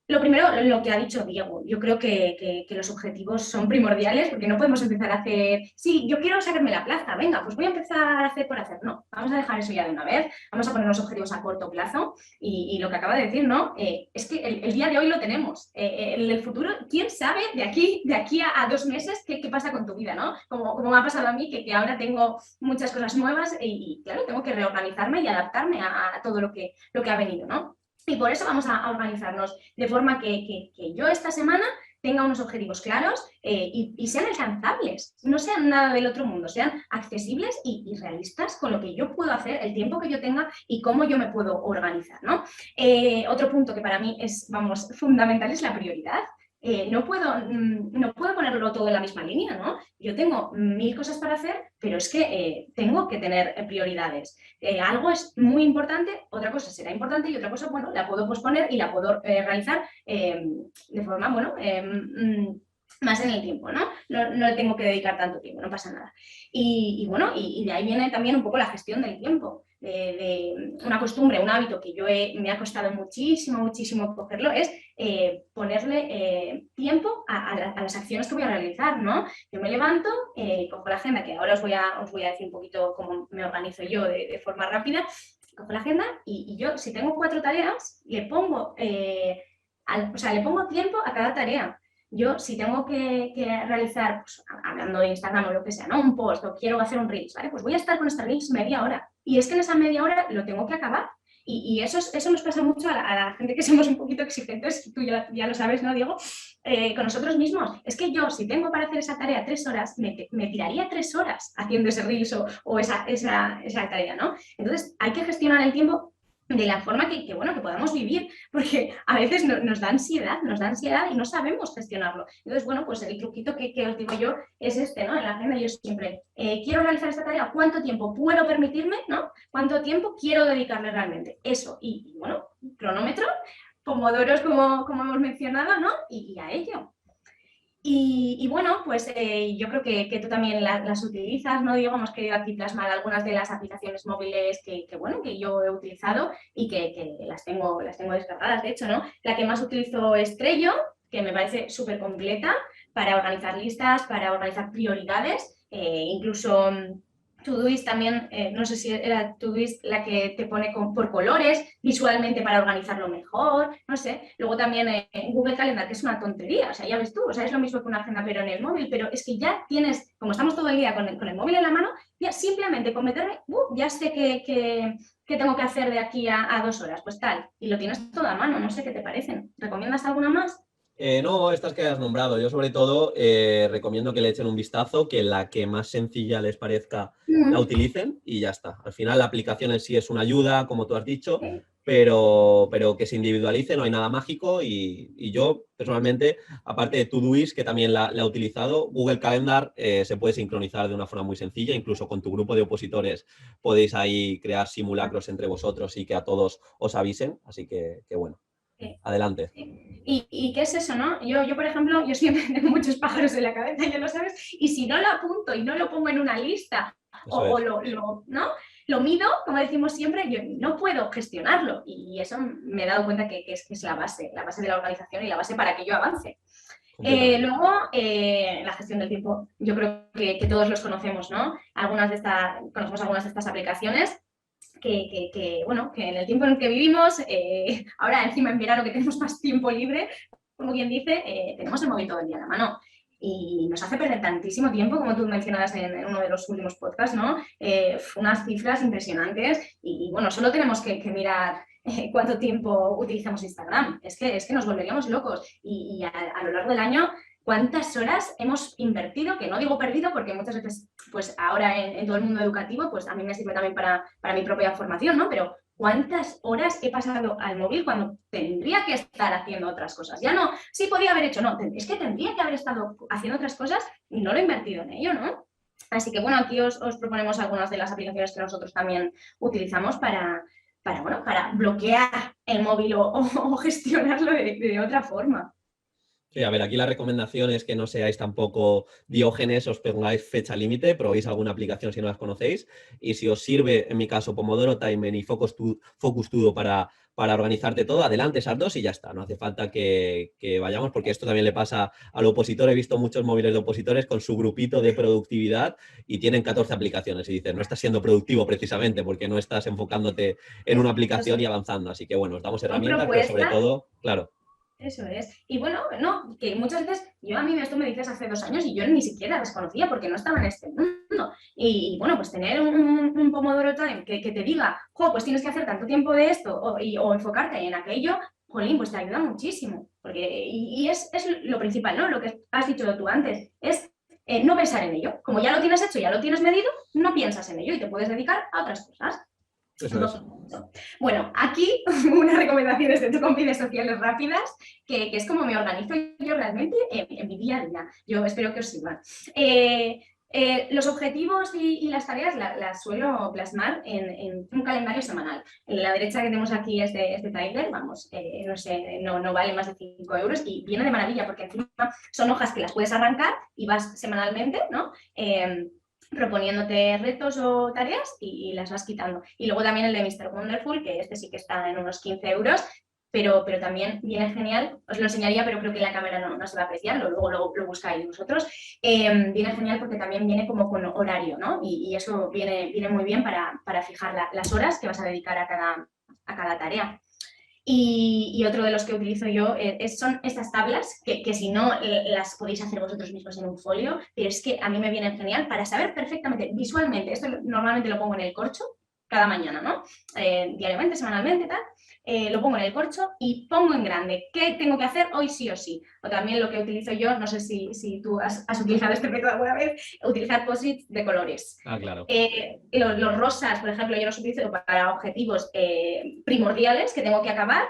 Lo primero, lo que ha dicho Diego, yo creo que los objetivos son primordiales porque no podemos empezar a hacer, sí, yo quiero sacarme la plaza, venga, pues voy a empezar a hacer por hacer. No, vamos a dejar eso ya de una vez, vamos a poner los objetivos a corto plazo y lo que acaba de decir, ¿no? Es que el día de hoy lo tenemos. En el futuro, ¿quién sabe de aquí a 2 meses qué pasa con tu vida, ¿no? Como me ha pasado a mí, que ahora tengo muchas cosas nuevas y claro, tengo que reorganizarme y adaptarme a todo lo que ha venido, ¿no? Y por eso vamos a organizarnos de forma que yo esta semana tenga unos objetivos claros y sean alcanzables, no sean nada del otro mundo, sean accesibles y realistas con lo que yo puedo hacer, el tiempo que yo tenga y cómo yo me puedo organizar, ¿no? Otro punto que para mí es, fundamental es la prioridad. no puedo ponerlo todo en la misma línea, ¿no? Yo tengo 1000 cosas para hacer, pero es que tengo que tener prioridades. Algo es muy importante, otra cosa será importante y otra cosa, bueno, la puedo posponer y la puedo realizar de forma, bueno, más en el tiempo, ¿no? No le tengo que dedicar tanto tiempo, no pasa nada. Y bueno, y de ahí viene también un poco la gestión del tiempo. De una costumbre, un hábito que me ha costado muchísimo cogerlo, es ponerle tiempo a las acciones que voy a realizar, ¿no? Yo me levanto, cojo la agenda, que ahora os voy a decir un poquito cómo me organizo yo de forma rápida, cojo la agenda y yo, si tengo 4 tareas, le pongo, le pongo tiempo a cada tarea. Yo, si tengo que realizar, pues, hablando de Instagram o lo que sea, ¿no? Un post o quiero hacer un Reels, ¿vale? Pues voy a estar con esta Reels media hora. Y es que en esa media hora lo tengo que acabar. Y eso nos pasa mucho a la gente que somos un poquito exigentes, tú ya lo sabes, ¿no, Diego? Con nosotros mismos. Es que yo, si tengo para hacer esa tarea 3 horas, me tiraría 3 horas haciendo ese Reels o esa tarea, ¿no? Entonces, hay que gestionar el tiempo de la forma que podamos vivir, porque a veces nos da ansiedad y no sabemos gestionarlo. Entonces, bueno, pues el truquito que os digo yo es este, ¿no? En la agenda yo siempre, quiero realizar esta tarea, ¿cuánto tiempo puedo permitirme, ¿no? ¿Cuánto tiempo quiero dedicarle realmente? Eso, y bueno, cronómetro, pomodoros como hemos mencionado, ¿no? Y a ello. Y bueno, pues yo creo que tú también las utilizas, ¿no, Diego? Hemos querido aquí plasmar algunas de las aplicaciones móviles que yo he utilizado y que las tengo descargadas, de hecho, ¿no? La que más utilizo es Trello, que me parece súper completa para organizar listas, para organizar prioridades, incluso Todoist también, no sé si era Todoist la que te pone por colores visualmente para organizarlo mejor, no sé. Luego también Google Calendar, que es una tontería, o sea, ya ves tú, o sea, es lo mismo que una agenda pero en el móvil, pero es que ya tienes, como estamos todo el día con el móvil en la mano, ya simplemente con meterme, ya sé qué tengo que hacer de aquí a 2 horas, pues tal, y lo tienes todo a mano, no sé qué te parecen. ¿Recomiendas alguna más? No, estas que has nombrado. Yo sobre todo recomiendo que le echen un vistazo, que la que más sencilla les parezca la utilicen y ya está. Al final la aplicación en sí es una ayuda, como tú has dicho, pero que se individualice, no hay nada mágico y yo personalmente, aparte de Todoist, que también la he utilizado, Google Calendar se puede sincronizar de una forma muy sencilla, incluso con tu grupo de opositores podéis ahí crear simulacros entre vosotros y que a todos os avisen, así que bueno. Adelante. ¿Y qué es eso, no? Yo, por ejemplo, yo siempre tengo muchos pájaros en la cabeza, ya lo sabes, y si no lo apunto y no lo pongo en una lista o ¿no? Lo mido, como decimos siempre, yo no puedo gestionarlo y eso me he dado cuenta que es la base de la organización y la base para que yo avance. Luego, la gestión del tiempo, yo creo que todos los conocemos, ¿no? Conocemos algunas de estas aplicaciones bueno, que en el tiempo en el que vivimos, ahora encima en verano que tenemos más tiempo libre, como quien dice, tenemos el móvil todo el día en la mano. Y nos hace perder tantísimo tiempo, como tú mencionabas en uno de los últimos podcasts, ¿no? Unas cifras impresionantes y bueno, solo tenemos que mirar cuánto tiempo utilizamos Instagram. Es que nos volveríamos locos y a lo largo del año cuántas horas hemos invertido, que no digo perdido, porque muchas veces, pues ahora en todo el mundo educativo, pues a mí me sirve también para mi propia formación, ¿no? Pero cuántas horas he pasado al móvil cuando tendría que estar haciendo otras cosas. Ya no, sí podía haber hecho, no, es que tendría que haber estado haciendo otras cosas y no lo he invertido en ello, ¿no? Así que bueno, aquí os proponemos algunas de las aplicaciones que nosotros también utilizamos para bloquear el móvil o gestionarlo de otra forma. Sí, a ver, aquí la recomendación es que no seáis tampoco diógenes, os pongáis fecha límite, probéis alguna aplicación si no las conocéis y si os sirve, en mi caso, Pomodoro Timer y Focus Todo para organizarte todo, adelante esas dos y ya está. No hace falta que vayamos porque esto también le pasa al opositor. He visto muchos móviles de opositores con su grupito de productividad y tienen 14 aplicaciones y dices, no estás siendo productivo precisamente porque no estás enfocándote en una aplicación y avanzando. Así que bueno, os damos herramientas, pero sobre todo, claro. Eso es. Y bueno, no, que muchas veces, a mí esto me dices hace 2 años y yo ni siquiera las conocía porque no estaba en este mundo. Y bueno, pues tener un Pomodoro Time que te diga, pues tienes que hacer tanto tiempo de esto o enfocarte en aquello, jolín, pues te ayuda muchísimo. Porque, y es lo principal, ¿no? Lo que has dicho tú antes, es no pensar en ello. Como ya lo tienes hecho, ya lo tienes medido, no piensas en ello y te puedes dedicar a otras cosas. Eso es. Bueno, aquí unas recomendaciones de con redes sociales rápidas, que es como me organizo yo realmente en mi día a día. Yo espero que os sirvan. Los objetivos y las tareas las suelo plasmar en un calendario semanal. En la derecha que tenemos aquí este Tyler, vamos, no sé, no vale más de 5 euros y viene de maravilla porque encima son hojas que las puedes arrancar y vas semanalmente, ¿no? Proponiéndote retos o tareas y las vas quitando. Y luego también el de Mr. Wonderful, que este sí que está en unos 15 euros, pero también viene genial, os lo enseñaría, pero creo que la cámara no se va a apreciar, luego lo buscáis vosotros. Viene genial porque también viene como con horario, ¿no? Y eso viene muy bien para fijar las horas que vas a dedicar a cada tarea. Y otro de los que utilizo yo son estas tablas, que si no las podéis hacer vosotros mismos en un folio, pero es que a mí me vienen genial para saber perfectamente, visualmente, esto normalmente lo pongo en el corcho cada mañana, ¿no? Diariamente, semanalmente, tal. Lo pongo en el corcho y pongo en grande qué tengo que hacer hoy sí o sí. O también lo que utilizo yo, no sé si tú has utilizado este método alguna vez, utilizar post-its de colores. Ah, claro. Los rosas, por ejemplo, yo los utilizo para objetivos primordiales que tengo que acabar,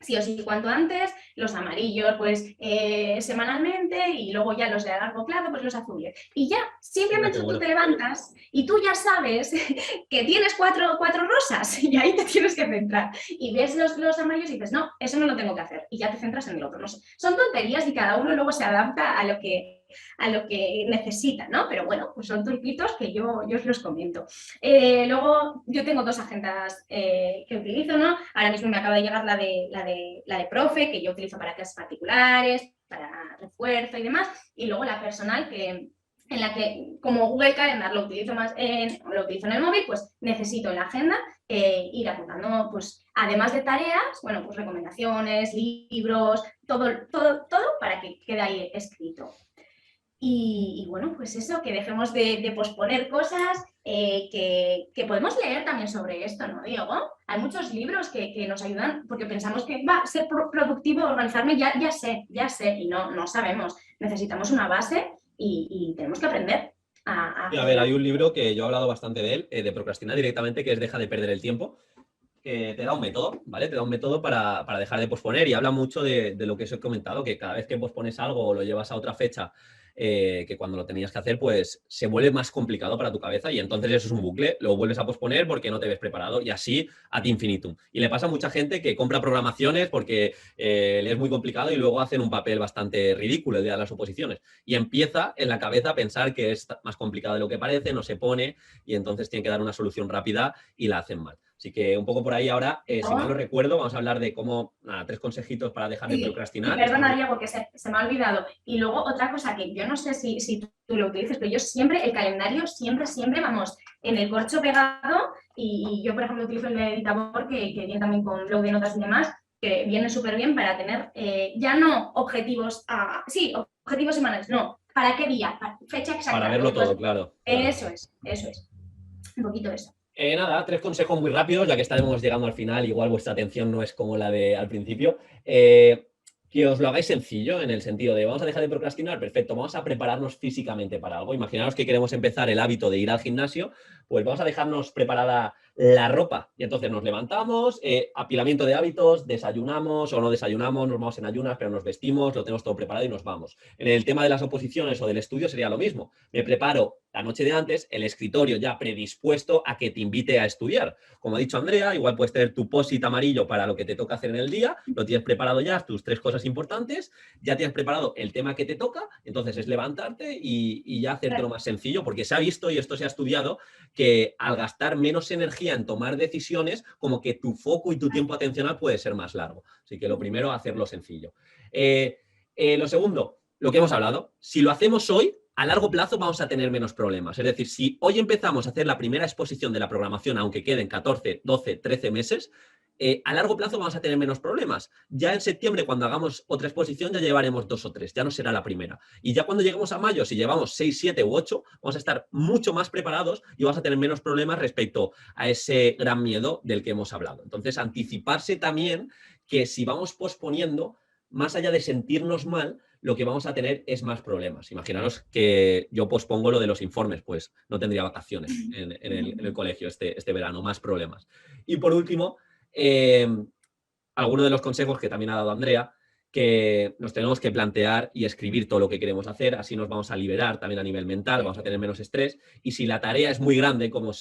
sí o sí cuanto antes, los amarillos pues semanalmente y luego ya los de a largo plazo pues los azules. Y ya, simplemente tú te levantas y tú ya sabes que tienes cuatro rosas y ahí te tienes que centrar. Y ves los amarillos y dices, no, eso no lo tengo que hacer. Y ya te centras en el otro. No sé. Son tonterías y cada uno luego se adapta a lo que necesita, ¿no? Pero bueno, pues son truquitos que yo os los comento. Luego yo tengo 2 agendas que utilizo, ¿no? Ahora mismo me acaba de llegar la de profe, que yo utilizo para clases particulares, para refuerzo y demás, y luego la personal en la que, como Google Calendar lo utilizo en el móvil, pues necesito en la agenda ir apuntando, pues además de tareas, bueno, pues recomendaciones, libros, todo para que quede ahí escrito. Y bueno, pues eso, que dejemos de posponer cosas, que podemos leer también sobre esto, ¿no, Diego? Hay muchos libros que nos ayudan porque pensamos que va a ser productivo organizarme, ya sé, y no sabemos. Necesitamos una base y tenemos que aprender A ver, hay un libro que yo he hablado bastante de él, de procrastinar directamente, que es Deja de perder el tiempo, que te da un método, ¿vale? Te da un método para dejar de posponer y habla mucho de lo que os he comentado, que cada vez que pospones algo o lo llevas a otra fecha que cuando lo tenías que hacer, pues se vuelve más complicado para tu cabeza y entonces eso es un bucle, lo vuelves a posponer porque no te ves preparado y así ad infinitum. Y le pasa a mucha gente que compra programaciones porque le es muy complicado y luego hacen un papel bastante ridículo el día de las oposiciones y empieza en la cabeza a pensar que es más complicado de lo que parece, no se pone y entonces tienen que dar una solución rápida y la hacen mal. Así que un poco por ahí ahora, si mal no recuerdo, vamos a hablar de cómo, 3 consejitos para dejar de procrastinar. Y perdona, Diego, que se me ha olvidado. Y luego otra cosa que yo no sé si tú lo utilices, pero yo siempre, el calendario, siempre, vamos, en el corcho pegado y yo, por ejemplo, utilizo el de Editabor, que viene también con blog de notas y demás, que viene súper bien para tener ya no objetivos, objetivos semanales, no, ¿para qué día? Fecha exacta. Para verlo todo, claro. Eso es. Un poquito eso. Nada, 3 consejos muy rápidos, ya que estaremos llegando al final, igual vuestra atención no es como la de al principio. Que os lo hagáis sencillo, en el sentido de vamos a dejar de procrastinar, perfecto, vamos a prepararnos físicamente para algo. Imaginaos que queremos empezar el hábito de ir al gimnasio, pues vamos a dejarnos preparada la ropa. Y entonces nos levantamos, apilamiento de hábitos, desayunamos o no desayunamos, nos vamos en ayunas, pero nos vestimos, lo tenemos todo preparado y nos vamos. En el tema de las oposiciones o del estudio sería lo mismo. Me preparo la noche de antes, el escritorio ya predispuesto a que te invite a estudiar. Como ha dicho Andrea, igual puedes tener tu post-it amarillo para lo que te toca hacer en el día, lo tienes preparado ya, tus 3 cosas importantes, ya tienes preparado el tema que te toca, entonces es levantarte y ya hacértelo más sencillo, porque se ha visto, y esto se ha estudiado, que al gastar menos energía en tomar decisiones, como que tu foco y tu tiempo atencional puede ser más largo. Así que lo primero, hacerlo sencillo. Lo segundo, lo que hemos hablado, si lo hacemos hoy, a largo plazo vamos a tener menos problemas. Es decir, si hoy empezamos a hacer la primera exposición de la programación, aunque queden 14, 12, 13 meses, a largo plazo vamos a tener menos problemas. Ya en septiembre, cuando hagamos otra exposición, ya llevaremos 2 o 3, ya no será la primera. Y ya cuando lleguemos a mayo, si llevamos 6, 7 u 8, vamos a estar mucho más preparados y vamos a tener menos problemas respecto a ese gran miedo del que hemos hablado. Entonces, anticiparse también que si vamos posponiendo, más allá de sentirnos mal, lo que vamos a tener es más problemas. Imaginaros que yo pospongo lo de los informes, pues no tendría vacaciones en el colegio este verano, más problemas. Y por último, algunos de los consejos que también ha dado Andrea, que nos tenemos que plantear y escribir todo lo que queremos hacer, así nos vamos a liberar también a nivel mental, vamos a tener menos estrés, y si la tarea es muy grande, como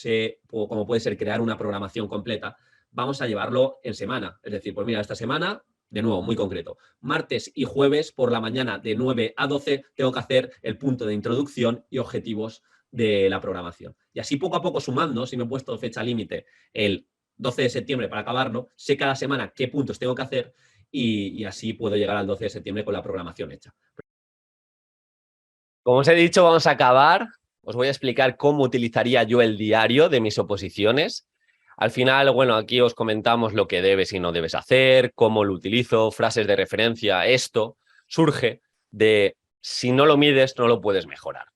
puede ser crear una programación completa, vamos a llevarlo en semana. Es decir, pues mira, esta semana, de nuevo, muy concreto, martes y jueves por la mañana de 9 a 12 tengo que hacer el punto de introducción y objetivos de la programación. Y así poco a poco sumando, si me he puesto fecha límite el 12 de septiembre para acabarlo, sé cada semana qué puntos tengo que hacer y así puedo llegar al 12 de septiembre con la programación hecha. Como os he dicho, vamos a acabar. Os voy a explicar cómo utilizaría yo el diario de mis oposiciones. Al final, bueno, aquí os comentamos lo que debes y no debes hacer, cómo lo utilizo, frases de referencia. Esto surge de si no lo mides, no lo puedes mejorar.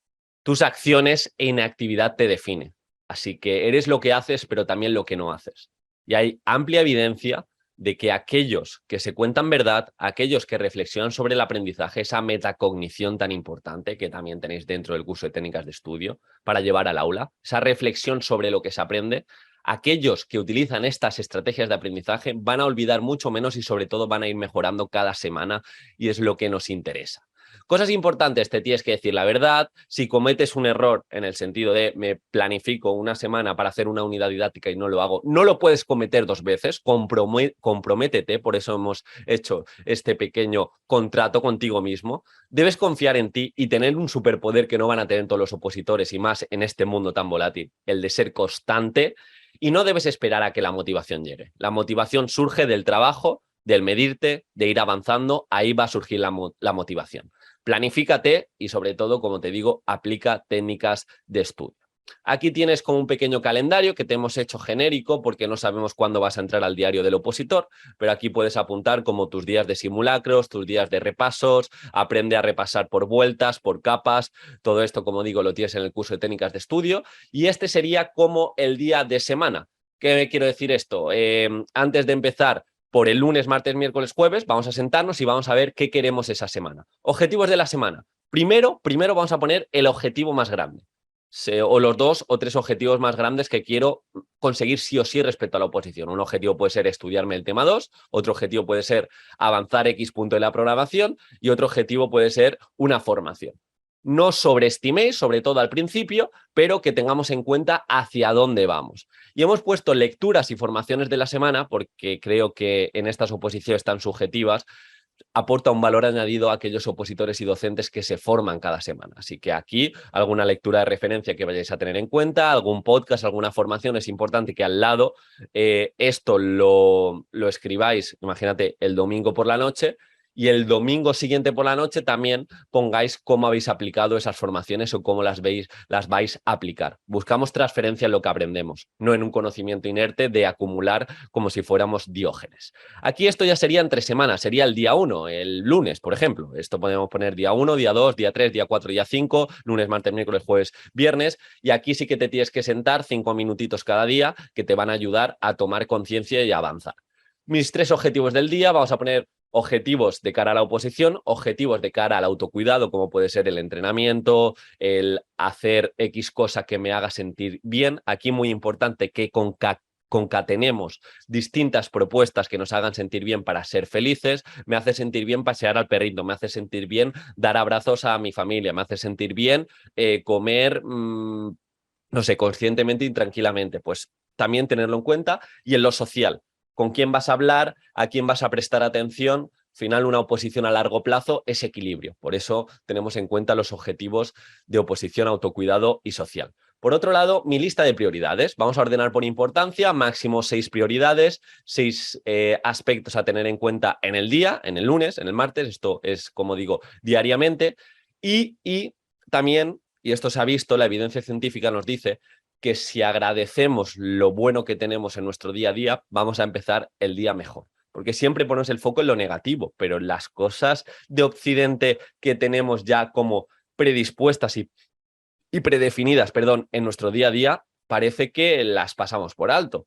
Tus acciones e inactividad te definen. Así que eres lo que haces, pero también lo que no haces. Y hay amplia evidencia de que aquellos que se cuentan verdad, aquellos que reflexionan sobre el aprendizaje, esa metacognición tan importante que también tenéis dentro del curso de técnicas de estudio para llevar al aula, esa reflexión sobre lo que se aprende, aquellos que utilizan estas estrategias de aprendizaje van a olvidar mucho menos y sobre todo van a ir mejorando cada semana y es lo que nos interesa. Cosas importantes, te tienes que decir la verdad. Si cometes un error en el sentido de me planifico una semana para hacer una unidad didáctica y no lo hago, no lo puedes cometer 2 veces, comprométete, por eso hemos hecho este pequeño contrato contigo mismo. Debes confiar en ti y tener un superpoder que no van a tener todos los opositores y más en este mundo tan volátil, el de ser constante, y no debes esperar a que la motivación llegue. La motivación surge del trabajo, del medirte, de ir avanzando, ahí va a surgir la motivación. Planifícate y sobre todo, como te digo, aplica técnicas de estudio. Aquí tienes como un pequeño calendario que te hemos hecho genérico porque no sabemos cuándo vas a entrar al diario del opositor, pero aquí puedes apuntar como tus días de simulacros, tus días de repasos, aprende a repasar por vueltas, por capas, todo esto, como digo, lo tienes en el curso de técnicas de estudio y este sería como el día de semana. ¿Qué quiero decir esto? Antes de empezar por el lunes, martes, miércoles, jueves, vamos a sentarnos y vamos a ver qué queremos esa semana. Objetivos de la semana. Primero vamos a poner el objetivo más grande. O los 2 o 3 objetivos más grandes que quiero conseguir sí o sí respecto a la oposición. Un objetivo puede ser estudiarme el tema 2, otro objetivo puede ser avanzar X punto de la programación y otro objetivo puede ser una formación. No sobreestiméis, sobre todo al principio, pero que tengamos en cuenta hacia dónde vamos. Y hemos puesto lecturas y formaciones de la semana porque creo que en estas oposiciones tan subjetivas aporta un valor añadido a aquellos opositores y docentes que se forman cada semana. Así que aquí alguna lectura de referencia que vayáis a tener en cuenta, algún podcast, alguna formación, es importante que al lado esto lo escribáis, imagínate, el domingo por la noche, y el domingo siguiente por la noche también pongáis cómo habéis aplicado esas formaciones o cómo las vais a aplicar. Buscamos transferencia en lo que aprendemos, no en un conocimiento inerte de acumular como si fuéramos Diógenes. Aquí esto ya sería entre semanas, sería el día 1, el lunes, por ejemplo. Esto podemos poner día 1, día 2, día 3, día 4, día 5, lunes, martes, miércoles, jueves, viernes, y aquí sí que te tienes que sentar 5 minutitos cada día que te van a ayudar a tomar conciencia y a avanzar. Mis 3 objetivos del día, vamos a poner objetivos de cara a la oposición, objetivos de cara al autocuidado, como puede ser el entrenamiento, el hacer X cosa que me haga sentir bien. Aquí muy importante que concatenemos distintas propuestas que nos hagan sentir bien para ser felices. Me hace sentir bien pasear al perrito, me hace sentir bien dar abrazos a mi familia, me hace sentir bien comer, no sé, conscientemente y tranquilamente. Pues también tenerlo en cuenta. Y en lo social, con quién vas a hablar, a quién vas a prestar atención. Al final, una oposición a largo plazo es equilibrio. Por eso tenemos en cuenta los objetivos de oposición, autocuidado y social. Por otro lado, mi lista de prioridades. Vamos a ordenar por importancia, máximo 6 prioridades, 6 aspectos a tener en cuenta en el día, en el lunes, en el martes. Esto es, como digo, diariamente. Y también, y esto se ha visto, la evidencia científica nos dice que si agradecemos lo bueno que tenemos en nuestro día a día, vamos a empezar el día mejor. Porque siempre ponemos el foco en lo negativo, pero las cosas de Occidente que tenemos ya como predispuestas y predefinidas, en nuestro día a día, parece que las pasamos por alto.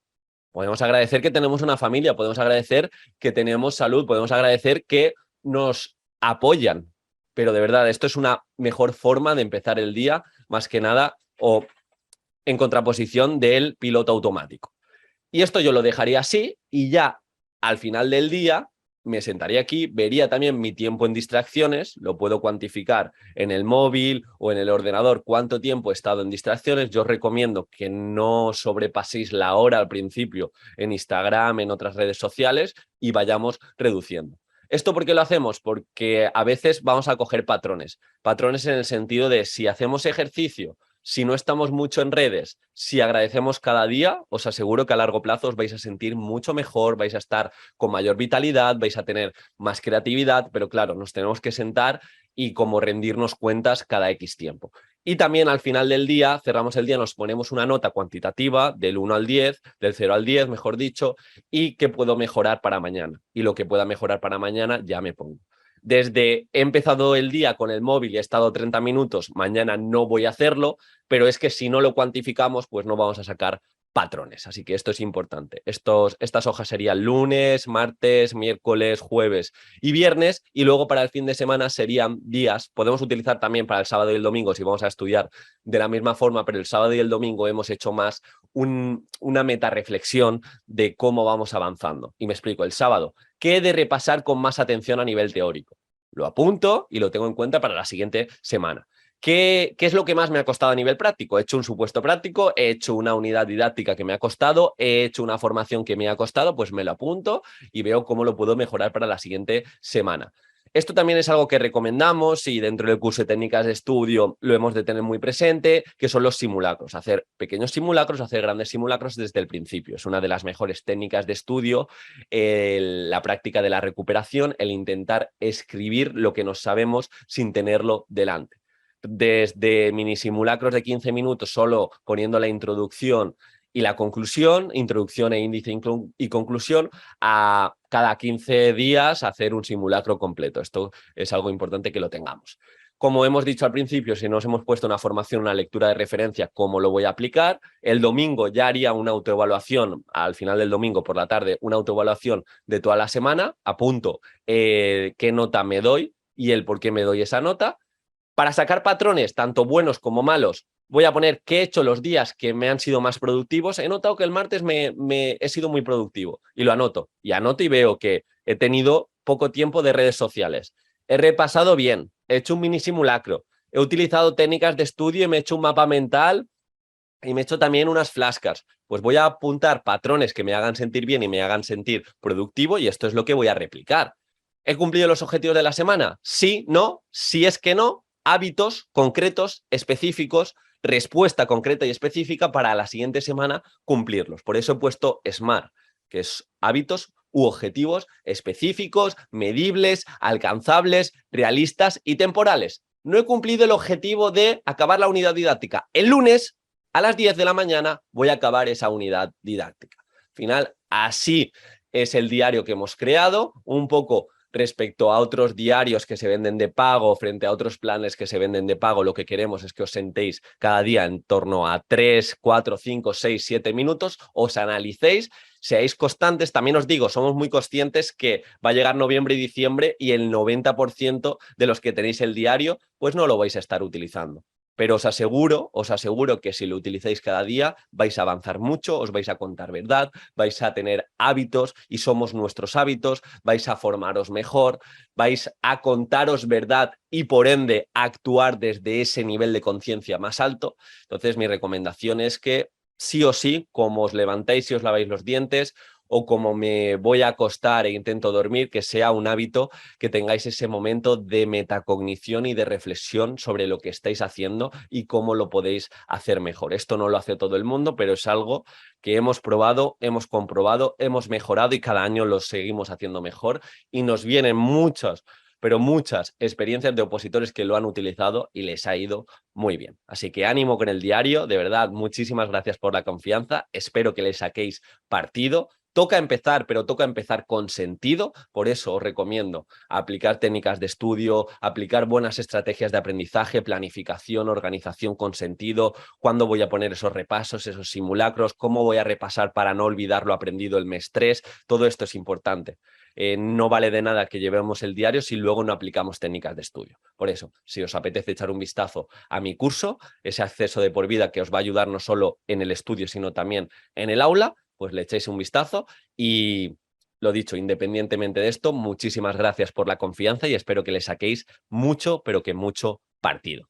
Podemos agradecer que tenemos una familia, podemos agradecer que tenemos salud, podemos agradecer que nos apoyan, pero de verdad, esto es una mejor forma de empezar el día, más que nada, o en contraposición del piloto automático. Y esto yo lo dejaría así y ya al final del día me sentaría aquí, vería también mi tiempo en distracciones, lo puedo cuantificar en el móvil o en el ordenador cuánto tiempo he estado en distracciones. Yo recomiendo que no sobrepaséis la hora al principio en Instagram, en otras redes sociales y vayamos reduciendo. ¿Esto por qué lo hacemos? Porque a veces vamos a coger patrones. Patrones en el sentido de si hacemos ejercicio, si no estamos mucho en redes, si agradecemos cada día, os aseguro que a largo plazo os vais a sentir mucho mejor, vais a estar con mayor vitalidad, vais a tener más creatividad, pero claro, nos tenemos que sentar y como rendirnos cuentas cada X tiempo. Y también al final del día, cerramos el día, nos ponemos una nota cuantitativa del 1 al 10, del 0 al 10, mejor dicho, y qué puedo mejorar para mañana. Y lo que pueda mejorar para mañana ya me pongo. Desde he empezado el día con el móvil y he estado 30 minutos, mañana no voy a hacerlo, pero es que si no lo cuantificamos, pues no vamos a sacar patrones. Así que esto es importante. Estas hojas serían lunes, martes, miércoles, jueves y viernes, y luego para el fin de semana serían días. Podemos utilizar también para el sábado y el domingo si vamos a estudiar de la misma forma, pero el sábado y el domingo hemos hecho más una metarreflexión de cómo vamos avanzando. Y me explico, el sábado, ¿qué he de repasar con más atención a nivel teórico? Lo apunto y lo tengo en cuenta para la siguiente semana. ¿Qué es lo que más me ha costado a nivel práctico? He hecho un supuesto práctico, he hecho una unidad didáctica que me ha costado, he hecho una formación que me ha costado, pues me lo apunto y veo cómo lo puedo mejorar para la siguiente semana. Esto también es algo que recomendamos y dentro del curso de técnicas de estudio lo hemos de tener muy presente, que son los simulacros. Hacer pequeños simulacros, hacer grandes simulacros desde el principio. Es una de las mejores técnicas de estudio, la práctica de la recuperación, el intentar escribir lo que nos sabemos sin tenerlo delante. Desde mini simulacros de 15 minutos solo poniendo la introducción y la conclusión, introducción e índice y conclusión, a cada 15 días hacer un simulacro completo. Esto es algo importante que lo tengamos. Como hemos dicho al principio, si nos hemos puesto una formación, una lectura de referencia, ¿cómo lo voy a aplicar? El domingo ya haría una autoevaluación, al final del domingo por la tarde, una autoevaluación de toda la semana, apunto qué nota me doy y el por qué me doy esa nota. Para sacar patrones, tanto buenos como malos, voy a poner qué he hecho los días que me han sido más productivos. He notado que el martes he sido muy productivo y lo anoto. Y anoto y veo que he tenido poco tiempo de redes sociales. He repasado bien, he hecho un mini simulacro, he utilizado técnicas de estudio y me he hecho un mapa mental y me he hecho también unas flashcards. Pues voy a apuntar patrones que me hagan sentir bien y me hagan sentir productivo y esto es lo que voy a replicar. ¿He cumplido los objetivos de la semana? Sí, no. Si es que no, hábitos concretos, específicos, respuesta concreta y específica para la siguiente semana cumplirlos. Por eso he puesto SMART, que es hábitos u objetivos específicos, medibles, alcanzables, realistas y temporales. No he cumplido el objetivo de acabar la unidad didáctica. El lunes a las 10 de la mañana voy a acabar esa unidad didáctica. Al final, así es el diario que hemos creado, un poco respecto a otros diarios que se venden de pago, frente a otros planes que se venden de pago. Lo que queremos es que os sentéis cada día en torno a 3, 4, 5, 6, 7 minutos, os analicéis, seáis constantes. También os digo, somos muy conscientes que va a llegar noviembre y diciembre y el 90% de los que tenéis el diario, pues no lo vais a estar utilizando. Pero os aseguro que si lo utilizáis cada día vais a avanzar mucho, os vais a contar verdad, vais a tener hábitos y somos nuestros hábitos, vais a formaros mejor, vais a contaros verdad y por ende actuar desde ese nivel de conciencia más alto. Entonces mi recomendación es que sí o sí, como os levantáis y os laváis los dientes, o como me voy a acostar e intento dormir, que sea un hábito que tengáis ese momento de metacognición y de reflexión sobre lo que estáis haciendo y cómo lo podéis hacer mejor. Esto no lo hace todo el mundo, pero es algo que hemos probado, hemos comprobado, hemos mejorado y cada año lo seguimos haciendo mejor y nos vienen muchas experiencias de opositores que lo han utilizado y les ha ido muy bien. Así que ánimo con el diario, de verdad, muchísimas gracias por la confianza, espero que le saquéis partido. Toca empezar, pero toca empezar con sentido. Por eso os recomiendo aplicar técnicas de estudio, aplicar buenas estrategias de aprendizaje, planificación, organización con sentido, cuándo voy a poner esos repasos, esos simulacros, cómo voy a repasar para no olvidar lo aprendido el mes 3. Todo esto es importante. No vale de nada que llevemos el diario si luego no aplicamos técnicas de estudio. Por eso, si os apetece echar un vistazo a mi curso, ese acceso de por vida que os va a ayudar no solo en el estudio, sino también en el aula, pues le echéis un vistazo y lo dicho, independientemente de esto, muchísimas gracias por la confianza y espero que le saquéis mucho, pero que mucho partido.